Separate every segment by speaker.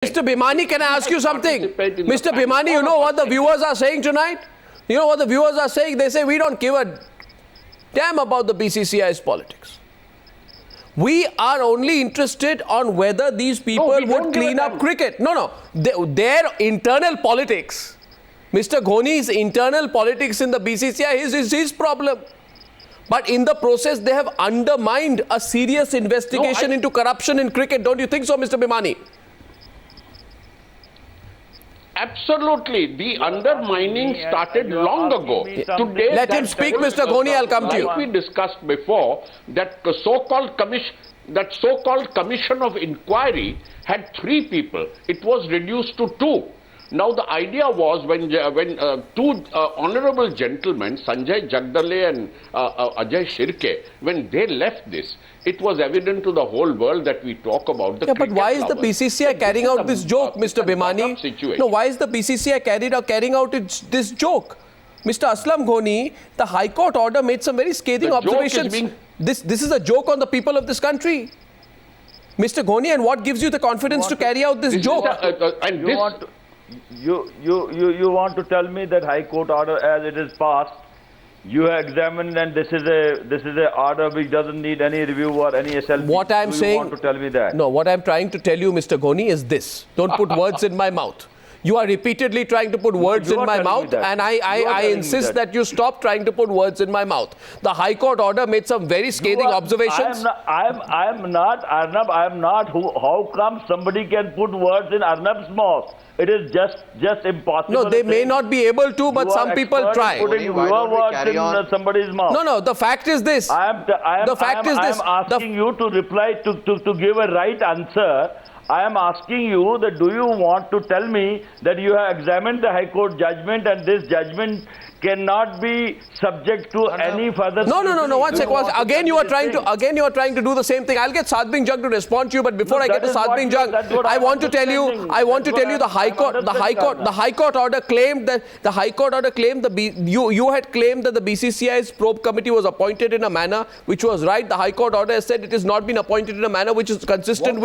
Speaker 1: Mr. Bhimani, can I ask you something? Mr. Bhimani, you know what the viewers are saying tonight? You know what the viewers are saying? They say we don't give a damn about the BCCI's politics. We are only interested on whether these people would clean up cricket. No. Their internal politics, Mr. Ghoni's internal politics in the BCCI is his problem. But in the process, they have undermined a serious investigation into corruption in cricket. Don't you think so, Mr. Bhimani?
Speaker 2: Absolutely. The undermining started long ago.
Speaker 1: Today, let him speak, Mr. Ghoni. I'll come to you.
Speaker 2: Like we discussed before, that so-called commission of inquiry had 3 people. It was reduced to 2. Now the idea was when two honorable gentlemen, Sanjay Jagdale and Ajay Shirke, when they left this, it was evident to the whole world that we talk about the cricket
Speaker 1: but why is the
Speaker 2: lovers.
Speaker 1: BCCI carrying out this joke, Mr. Bhimani? No, why is the BCCI carrying out this joke? Mr. Aslam Ghoni, the High Court order made some very scathing observations. This is a joke on the people of this country. Mr. Ghoni, and what gives you the confidence to carry out this joke?
Speaker 3: You want to tell me that High Court order as it is passed, you have examined and this is a order which doesn't need any review or any SLP.
Speaker 1: What I'm saying,
Speaker 3: you want to tell me that?
Speaker 1: No, what I'm trying to tell you, Mr. Ghoni, is this. Don't put words in my mouth. You are repeatedly trying to put words in my mouth, and I insist that you stop trying to put words in my mouth. The High Court order made some very scathing observations.
Speaker 3: I am not Arnab. I am not. How come somebody can put words in Arnab's mouth? It is just impossible.
Speaker 1: No, they may not be able to, but some people try.
Speaker 3: Putting your words in somebody's mouth.
Speaker 1: No. The fact is this. I am
Speaker 3: asking you to reply to give a right answer. I am asking you that do you want to tell me that you have examined the High Court judgment and this judgment cannot be subject to any further...
Speaker 1: No. One second. Again, you are trying to do the same thing. I'll get Sadbin Jung to respond to you, but before I get to Sadbin Jung, I want to tell you the High Court order claimed that you had claimed that the BCCI's probe committee was appointed in a manner which was right. The High Court order has said it has not been appointed in a manner which is consistent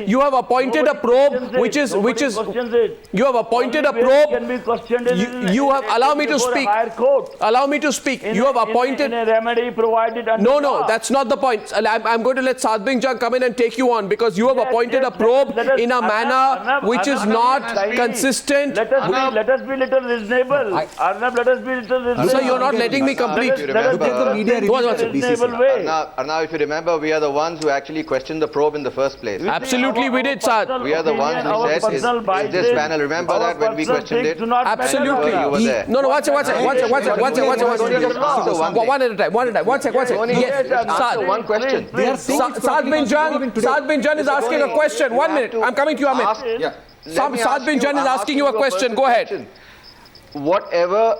Speaker 1: you have appointed a probe which is you have appointed a probe. You have allow me to speak. Allow me to speak. You have appointed
Speaker 3: a remedy provided.
Speaker 1: No, that's not the point. I'm going to let Sadbin Jung come in and take you on because you have appointed a probe in a manner which is not consistent.
Speaker 3: Let us be little reasonable. Arnab, let us be little reasonable.
Speaker 1: Sir, you're not letting me complete.
Speaker 4: Arnab, if you remember, we are the ones who actually questioned the probe in the first place.
Speaker 1: Absolutely, we did, Sad.
Speaker 4: We are the ones who said, is this panel, remember that when we questioned it?
Speaker 1: Absolutely.
Speaker 4: You were there.
Speaker 1: No, watch it. One at a time. One second. Yes, Sad.
Speaker 4: One question.
Speaker 1: Sad Bin Jan is asking a question. 1 minute. I'm coming to you, Amit. Sad Bin Jan is asking you a question. Go ahead.
Speaker 4: Whatever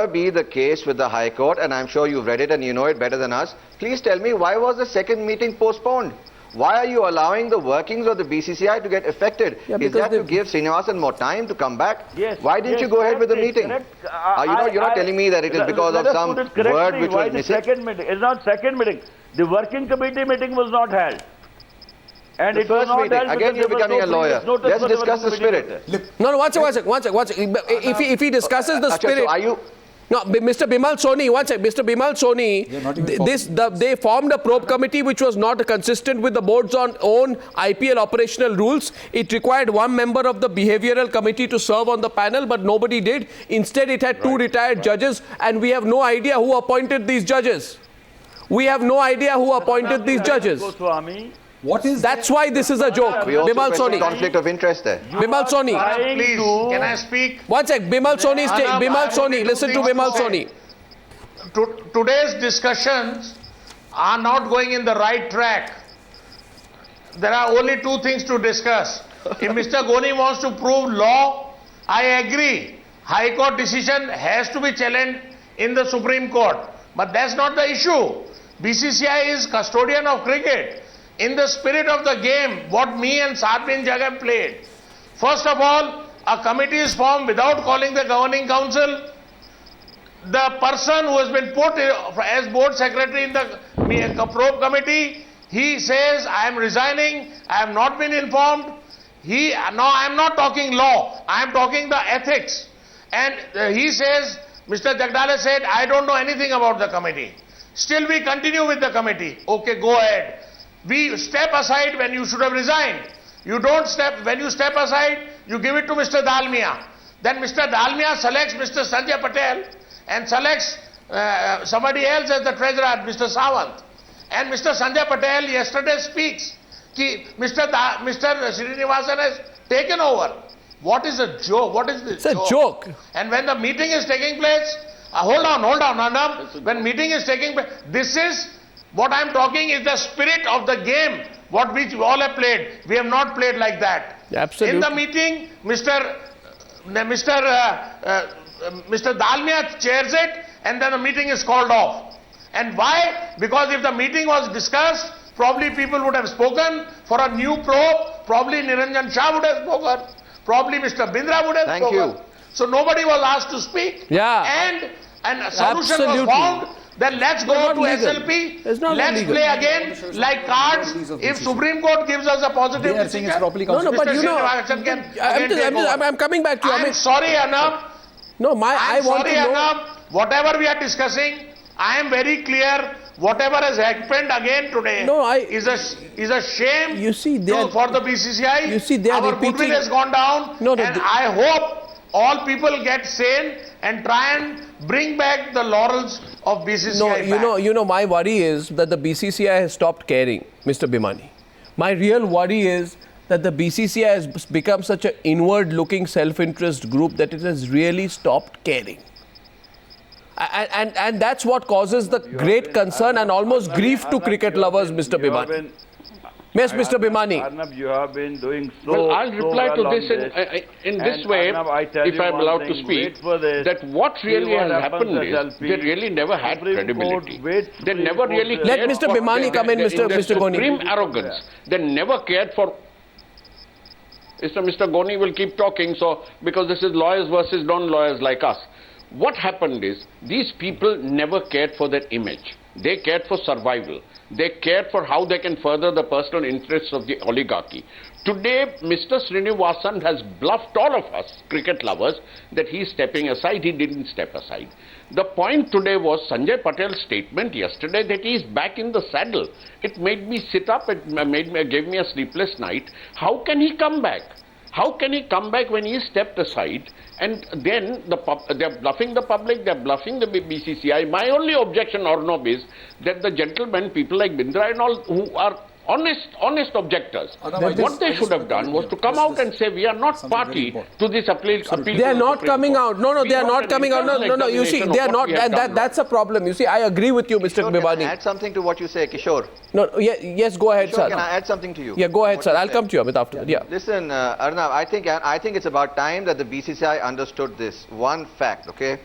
Speaker 4: be the case with the High Court, and I'm sure you've read it and you know it better than us, please tell me why was the second meeting postponed? Why are you allowing the workings of the BCCI to get affected? Is that to give Srinivasan more time to come back?
Speaker 3: Yes.
Speaker 4: Why didn't you go ahead with the meeting? You're not telling me that it is because of some word which was missing?
Speaker 3: It's not second meeting. The working committee meeting was not held. And
Speaker 4: the first meeting, again you're becoming a lawyer. Let's discuss the spirit.
Speaker 1: No, one second. If he discusses the spirit...
Speaker 4: So are you...
Speaker 1: No, Mr. Bimal Soni, one second. Mr. Bimal Soni, they formed a probe committee which was not consistent with the board's own IPL operational rules. It required one member of the behavioral committee to serve on the panel, but nobody did. Instead, it had 2 retired judges, and we have no idea who appointed these judges. That's why this is a joke.
Speaker 4: We also
Speaker 1: Bimal Soni.
Speaker 4: conflict of interest there.
Speaker 1: Bimal Soni.
Speaker 5: Please, can I speak?
Speaker 1: One sec. Bimal Soni, listen to Bimal Soni.
Speaker 5: Today's discussions are not going in the right track. There are only 2 things to discuss. If Mr. Ghoni wants to prove law, I agree. High Court decision has to be challenged in the Supreme Court. But that's not the issue. BCCI is custodian of cricket. In the spirit of the game, what me and Sadbin Jung have played. First of all, a committee is formed without calling the governing council. The person who has been put as board secretary in the probe committee He says, I am resigning, I have not been informed. Now I am not talking law, I am talking the ethics. And he says, Mr. Jagdale said, I don't know anything about the committee. Still we continue with the committee. Okay, go ahead. We step aside when you should have resigned. You don't step, when you step aside, you give it to Mr. Dalmia. Then Mr. Dalmia selects Mr. Sanjay Patel and selects somebody else as the treasurer, Mr. Sawant. And Mr. Sanjay Patel yesterday speaks that Mr. Srinivasan has taken over. What is a joke? What is this?
Speaker 1: It's a joke.
Speaker 5: And when the meeting is taking place, hold on, Arnab. When meeting is taking place, this is what I am talking is the spirit of the game, what we all have played. We have not played like that.
Speaker 1: Absolutely.
Speaker 5: In the meeting, Mr. Dalmia chairs it, and then the meeting is called off. And why? Because if the meeting was discussed, probably people would have spoken for a new probe. Probably Niranjan Shah would have spoken. Probably Mr. Bindra would have
Speaker 4: Thank
Speaker 5: spoken.
Speaker 4: you.
Speaker 5: So nobody was asked to speak.
Speaker 1: Yeah.
Speaker 5: And a solution
Speaker 1: Absolutely.
Speaker 5: was found. Then let's go
Speaker 1: not
Speaker 5: to
Speaker 1: legal.
Speaker 5: SLP.
Speaker 1: It's not
Speaker 5: Let's
Speaker 1: legal.
Speaker 5: play again like cards. If Supreme Court gives us a positive
Speaker 6: They are saying it's
Speaker 5: decision,
Speaker 6: properly
Speaker 1: No, but
Speaker 5: Mr.
Speaker 1: you know,
Speaker 5: Srinivasan can again take over.
Speaker 1: I'm coming back to you.
Speaker 5: I'm sorry, Arnab.
Speaker 1: No, I
Speaker 5: I'm
Speaker 1: want
Speaker 5: sorry,
Speaker 1: to know.
Speaker 5: Arnab. Whatever we are discussing, I am very clear. Whatever has happened again today is a shame.
Speaker 1: You see,
Speaker 5: for the BCCI.
Speaker 1: You see, they are
Speaker 5: Our
Speaker 1: repeating-
Speaker 5: goodwill has gone down.
Speaker 1: No,
Speaker 5: and I hope all people get sane and try and bring back the laurels of BCCI.
Speaker 1: No, you know, my worry is that the BCCI has stopped caring, Mr. Bhimani. My real worry is that the BCCI has become such an inward-looking self-interest group that it has really stopped caring. And that's what causes the great concern and almost grief to cricket lovers, Mr. Bhimani. Yes, Mr. Bhimani.
Speaker 3: Arnab, you have been doing so
Speaker 2: Well, I'll reply
Speaker 3: well
Speaker 2: to
Speaker 3: on
Speaker 2: this in this
Speaker 3: And
Speaker 2: way,
Speaker 3: Arnab, I tell
Speaker 2: if
Speaker 3: you
Speaker 2: I'm
Speaker 3: one
Speaker 2: allowed to
Speaker 3: thing,
Speaker 2: speak,
Speaker 3: wait for this.
Speaker 2: that what
Speaker 3: See
Speaker 2: really
Speaker 3: what
Speaker 2: has
Speaker 3: happens
Speaker 2: happened
Speaker 3: at
Speaker 2: is
Speaker 3: LP.
Speaker 2: they really never had
Speaker 3: Supreme
Speaker 2: credibility.
Speaker 3: Court waits
Speaker 2: They
Speaker 3: Supreme
Speaker 2: never
Speaker 3: Court
Speaker 2: really
Speaker 3: says-
Speaker 1: Let
Speaker 2: cared
Speaker 1: Mr.
Speaker 2: for
Speaker 1: Bhimani come in,
Speaker 2: their
Speaker 1: Mr. Goni.
Speaker 2: supreme arrogance. They never cared for... Mr. Goni will keep talking, so because this is lawyers versus non-lawyers like us. What happened is, these people never cared for their image. They cared for survival. They cared for how they can further the personal interests of the oligarchy. Today, Mr. Srinivasan has bluffed all of us, cricket lovers, that he is stepping aside. He didn't step aside. The point today was Sanjay Patel's statement yesterday that he is back in the saddle. It made me sit up. It gave me a sleepless night. How can he come back? How can he come back when he stepped aside? And then they're bluffing the public, they're bluffing the BCCI. My only objection, Arnab, is that the gentlemen, people like Bindra and all, who are honest objectors, what they should have done was to come out and say, we are not party to this appeal.
Speaker 1: They are not coming out. No, they are not coming out. No. You see, they are not. And that's a problem. You see, I agree with you, Mr.
Speaker 4: Kishore,
Speaker 1: Bhimani.
Speaker 4: can I add something to what you say, Kishore?
Speaker 1: No, yes, go ahead,
Speaker 4: Kishore,
Speaker 1: sir.
Speaker 4: can I add something to you?
Speaker 1: Yeah, go ahead,
Speaker 4: What
Speaker 1: sir.
Speaker 4: you
Speaker 1: I'll
Speaker 4: said?
Speaker 1: come to you, Amit, after that. Yeah.
Speaker 4: Listen, Arnab, I think it's about time that the BCCI understood this one fact, okay?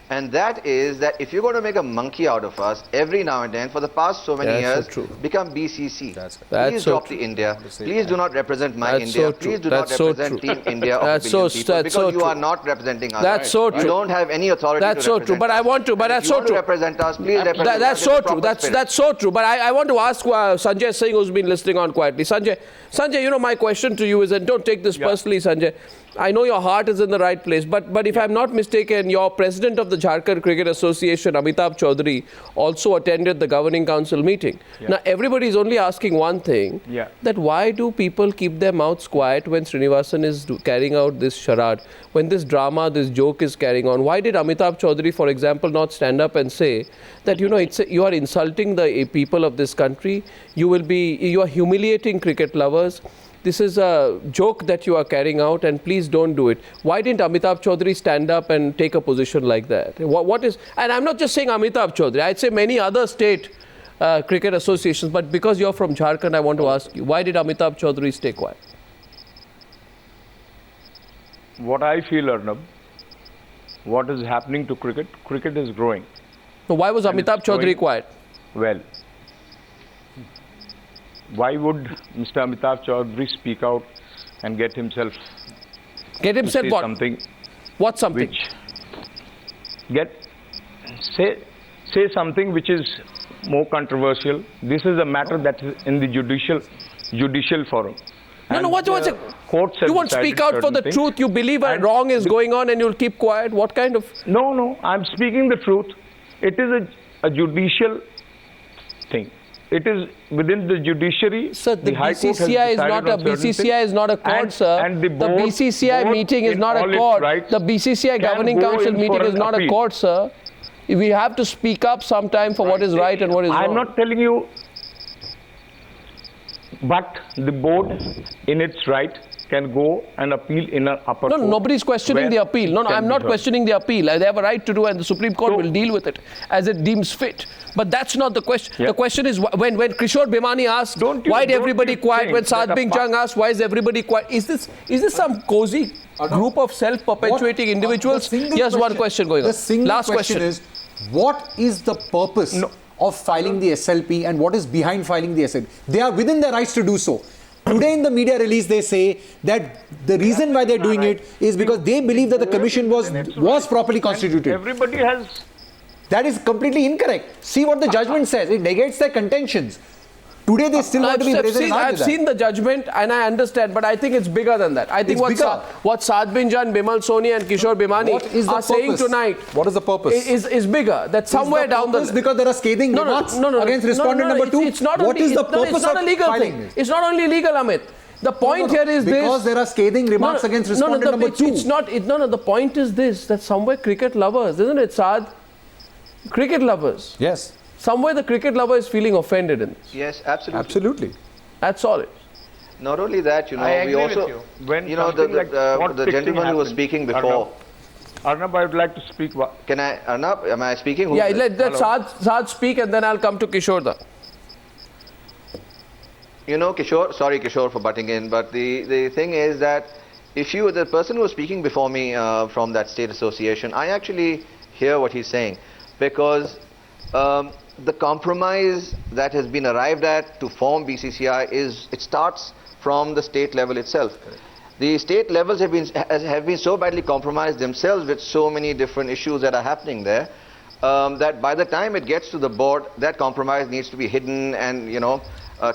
Speaker 4: And that is that if you're going to make a monkey out of us every now and then for the past so many
Speaker 1: That's
Speaker 4: years,
Speaker 1: so true.
Speaker 4: become BCC.
Speaker 6: That's
Speaker 4: Please
Speaker 1: so
Speaker 4: drop
Speaker 1: true.
Speaker 4: the India. Please do not represent my
Speaker 1: That's
Speaker 4: India.
Speaker 1: so true.
Speaker 4: Please do
Speaker 1: That's
Speaker 4: not
Speaker 1: so
Speaker 4: represent
Speaker 1: true.
Speaker 4: Team India of
Speaker 1: That's
Speaker 4: a billion
Speaker 1: so-
Speaker 4: people
Speaker 1: that's
Speaker 4: because
Speaker 1: so
Speaker 4: you
Speaker 1: true.
Speaker 4: are not representing us.
Speaker 1: That's so
Speaker 4: You
Speaker 1: true.
Speaker 4: don't have any authority
Speaker 1: That's
Speaker 4: to
Speaker 1: so
Speaker 4: represent
Speaker 1: true. But I
Speaker 4: us.
Speaker 1: want to. But
Speaker 4: If
Speaker 1: that's
Speaker 4: you
Speaker 1: so
Speaker 4: want to
Speaker 1: true.
Speaker 4: represent us, please represent
Speaker 1: That's
Speaker 4: us
Speaker 1: so
Speaker 4: in the
Speaker 1: true.
Speaker 4: proper spirit.
Speaker 1: That's so true. But I want to ask Sanjay Singh, who's been listening on quietly. Sanjay, you know, my question to you is, and don't take this personally, Sanjay. I know your heart is in the right place, but if I'm not mistaken, your president of the Jharkhand Cricket Association, Amitabh Chaudhary, also attended the governing council meeting. Now, everybody is only asking one thing, that why do people keep their mouths quiet when Srinivasan is carrying out this charade, when this drama, this joke is carrying on? Why did Amitabh Chaudhary, for example, not stand up and say that, you know, you are insulting the people of this country, you are humiliating cricket lovers, this is a joke that you are carrying out and please don't do it. Why didn't Amitabh Chaudhary stand up and take a position like that? What is, and I'm not just saying Amitabh Chaudhary, I'd say many other state cricket associations, but because you're from Jharkhand, I want to ask you, why did Amitabh Chaudhary stay quiet?
Speaker 3: What I feel, Arnab, what is happening to cricket? Cricket is growing.
Speaker 1: So why was Amitabh Chaudhary quiet?
Speaker 3: Well, why would Mr. Amitabh Chaudhary speak out and get himself
Speaker 1: Get
Speaker 3: to
Speaker 1: himself
Speaker 3: say
Speaker 1: what?
Speaker 3: something
Speaker 1: What something?
Speaker 3: which say something which is
Speaker 6: more controversial. This is a matter that is in the judicial forum.
Speaker 1: No, what's it?
Speaker 6: Courts have
Speaker 1: You won't
Speaker 6: decided
Speaker 1: speak out for
Speaker 6: certain
Speaker 1: the
Speaker 6: things.
Speaker 1: truth. You believe a
Speaker 6: And
Speaker 1: wrong is going on and you'll keep quiet. What kind of...
Speaker 6: No, I'm speaking the truth. It is a judicial thing. It is within the judiciary.
Speaker 1: Sir, the
Speaker 6: High Court has
Speaker 1: BCCI is
Speaker 6: decided
Speaker 1: not a
Speaker 6: on certain
Speaker 1: BCCI
Speaker 6: things.
Speaker 1: is not a court,
Speaker 6: And-
Speaker 1: sir.
Speaker 6: and the board-
Speaker 1: BCCI
Speaker 6: board
Speaker 1: meeting is
Speaker 6: in
Speaker 1: not
Speaker 6: all
Speaker 1: a
Speaker 6: its
Speaker 1: court.
Speaker 6: rights
Speaker 1: The BCCI
Speaker 6: can
Speaker 1: governing
Speaker 6: go
Speaker 1: council
Speaker 6: in
Speaker 1: meeting
Speaker 6: for
Speaker 1: is
Speaker 6: an
Speaker 1: not a
Speaker 6: appeal.
Speaker 1: court, sir. We have to speak up sometime for what is right and what is wrong.
Speaker 6: I'm not telling you, but the board in its right can go and appeal in an upper
Speaker 1: No,
Speaker 6: court.
Speaker 1: nobody's questioning
Speaker 6: where
Speaker 1: the appeal. No,
Speaker 6: it can
Speaker 1: I'm
Speaker 6: be
Speaker 1: not
Speaker 6: heard.
Speaker 1: questioning the appeal. They have a right to do, and the Supreme Court
Speaker 6: So-
Speaker 1: will deal with it as it deems fit. But that's not the question.
Speaker 6: Yeah.
Speaker 1: The question is when Kishore Bhimani asked, why did everybody quiet? When Sadbing Jung asked, why is everybody quiet? Is this some cozy group of self-perpetuating individuals? Yes, one question going on.
Speaker 7: The single
Speaker 1: Last
Speaker 7: question is, what is the purpose of filing the SLP and what is behind filing the SLP? They are within their rights to do so. Today in the media release, they say that the reason why they're doing it is because they believe that the commission was properly constituted.
Speaker 6: Everybody has.
Speaker 7: That is completely incorrect. See what the judgment says. It negates their contentions. Today they still want to be brazen and
Speaker 1: I've seen the judgment and I understand, but I think it's bigger than that. I think
Speaker 7: It's bigger.
Speaker 1: what Sadbin Jan, Bimal Soni and Kishore Bhimani
Speaker 7: What is the
Speaker 1: are saying
Speaker 7: purpose?
Speaker 1: tonight
Speaker 7: What is the purpose?
Speaker 1: is bigger. That somewhere down the...
Speaker 7: because there are scathing remarks against respondent number 2.
Speaker 1: It's not
Speaker 7: What
Speaker 1: only,
Speaker 7: is the
Speaker 1: it's not
Speaker 7: purpose
Speaker 1: a
Speaker 7: of
Speaker 1: legal
Speaker 7: filing
Speaker 1: thing.
Speaker 7: this?
Speaker 1: It's not only legal, Amit. The point here is
Speaker 7: because
Speaker 1: this.
Speaker 7: there are scathing remarks against respondent number 2.
Speaker 1: It's not. The point is this: that somewhere cricket lovers, isn't it, Saad? Cricket lovers.
Speaker 7: Yes.
Speaker 1: Somewhere the cricket lover is feeling offended in this.
Speaker 4: Yes, absolutely.
Speaker 7: Absolutely.
Speaker 1: That's all it.
Speaker 4: Not only that, you know,
Speaker 5: I
Speaker 4: we
Speaker 5: agree
Speaker 4: also,
Speaker 5: with you.
Speaker 6: When
Speaker 4: you know,
Speaker 6: something like what
Speaker 4: the
Speaker 6: fixing
Speaker 4: gentleman who was
Speaker 6: happened,
Speaker 4: speaking before.
Speaker 6: Arnab, I would like to speak.
Speaker 4: Can I, Arnab, am I speaking?
Speaker 1: Yeah, let Saad speak and then I'll come to Kishore da.
Speaker 4: You know, Kishore, sorry Kishore for butting in, but the thing is that if you, the person who was speaking before me from that state association, I actually hear what he's saying, because the compromise that has been arrived at to form BCCI it starts from the state level itself. The state levels have been so badly compromised themselves with so many different issues that are happening there, that by the time it gets to the board, that compromise needs to be hidden and, you know,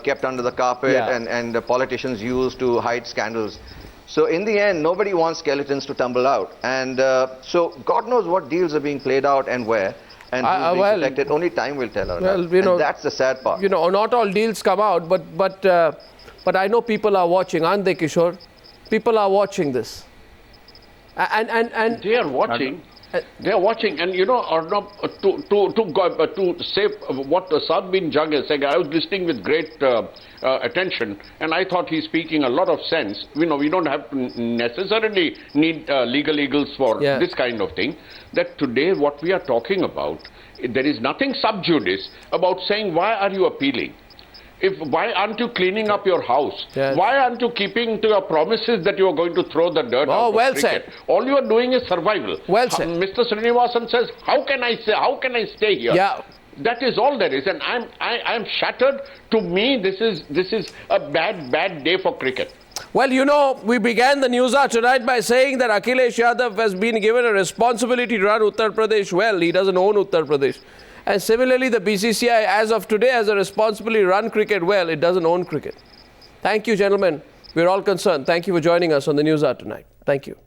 Speaker 4: kept under the carpet, and the politicians use to hide scandals. So in the end, nobody wants skeletons to tumble out, and so God knows what deals are being played out and where, and who's being protected. Only time will tell.
Speaker 1: Well, you know,
Speaker 4: and that's the sad part.
Speaker 1: You know, not all deals come out, but I know people are watching, aren't they, Kishore? People are watching this, and
Speaker 2: They are watching. They are watching, and you know, Arnab, to say what Sadbin Jung is saying, I was listening with great attention, and I thought he's speaking a lot of sense. You know, we don't have to necessarily need legal eagles for this kind of thing. That today, what we are talking about, there is nothing sub judice about saying, why are you appealing? Why aren't you cleaning up your house?
Speaker 1: Yes.
Speaker 2: Why aren't you keeping to your promises that you are going to throw the dirt out of
Speaker 1: well
Speaker 2: cricket?
Speaker 1: said.
Speaker 2: All you are doing is survival.
Speaker 1: Well said.
Speaker 2: Mr. Srinivasan says, how can I stay here?
Speaker 1: Yeah.
Speaker 2: That is all there is, and I'm shattered. To me, this is a bad day for cricket.
Speaker 1: Well, you know, we began the news hour tonight by saying that Akhilesh Yadav has been given a responsibility to run Uttar Pradesh well. He doesn't own Uttar Pradesh. And similarly, the BCCI, as of today, has a responsibility to run cricket well. It doesn't own cricket. Thank you, gentlemen. We're all concerned. Thank you for joining us on the news hour tonight. Thank you.